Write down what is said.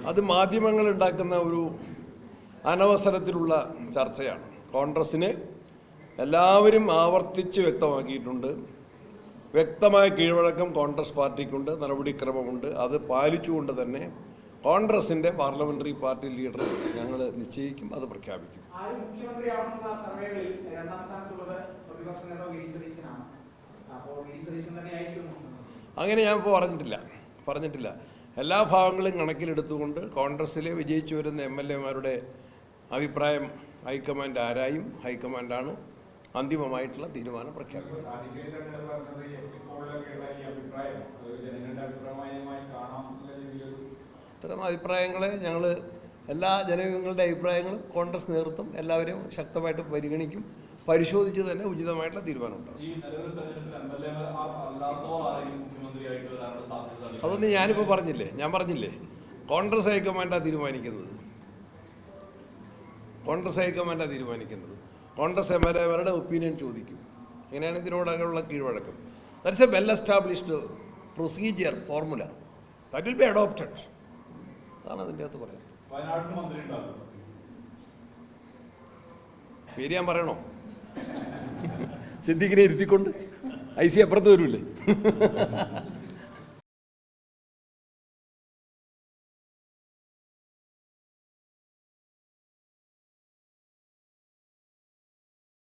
അത് മാധ്യമങ്ങൾ ഉണ്ടാക്കുന്ന ഒരു അനവസരത്തിലുള്ള ചർച്ചയാണ്. കോൺഗ്രസിന് എല്ലാവരും ആവർത്തിച്ച് വ്യക്തമാക്കിയിട്ടുണ്ട്. വ്യക്തമായ കീഴ്വഴക്കം കോൺഗ്രസ് പാർട്ടിക്കുണ്ട്, നടപടിക്രമമുണ്ട്. അത് പാലിച്ചുകൊണ്ട് തന്നെ കോൺഗ്രസിൻ്റെ പാർലമെന്ററി പാർട്ടി ലീഡർ ഞങ്ങൾ നിശ്ചയിക്കും, അത് പ്രഖ്യാപിക്കും. അങ്ങനെ ഞാൻ ഇപ്പോൾ പറഞ്ഞിട്ടില്ല. എല്ലാ ഭാഗങ്ങളും കണക്കിലെടുത്തുകൊണ്ട് കോൺഗ്രസ്സിലെ വിജയിച്ചു വരുന്ന MLA-മാരുടെ അഭിപ്രായം ഹൈക്കമാൻഡ് ആരായും ഹൈക്കമാൻഡാണ് അന്തിമമായിട്ടുള്ള തീരുമാനം പ്രഖ്യാപിക്കുന്നത്. ഇത്തരം അഭിപ്രായങ്ങളെ ഞങ്ങൾ എല്ലാ ജനങ്ങളുടെ അഭിപ്രായങ്ങളും കോൺഗ്രസ് നേതൃത്വം എല്ലാവരെയും ശക്തമായിട്ട് പരിഗണിക്കും. പരിശോധിച്ച് തന്നെ ഉചിതമായിട്ടുള്ള തീരുമാനം ഉണ്ടാകും. അതൊന്നും ഞാനിപ്പോൾ ഞാൻ പറഞ്ഞില്ലേ കോൺഗ്രസ് ഹൈക്കമാൻഡാണ് തീരുമാനിക്കുന്നത്. കോൺഗ്രസ് MLA-മാരുടെ ഒപ്പീനിയൻ ചോദിക്കും. അങ്ങനെയാണ് ഇതിനോടുള്ള കീഴ്വഴക്കം. That's a well established procedure formula that will be adopted. അതാണ് അതിൻ്റെ അകത്ത് പറയാം. പേര് ഞാൻ പറയണോ? സിദ്ദീഖിനെ ഇരുത്തിക്കൊണ്ട് IC അപ്പുറത്ത് വരൂല്ലേ?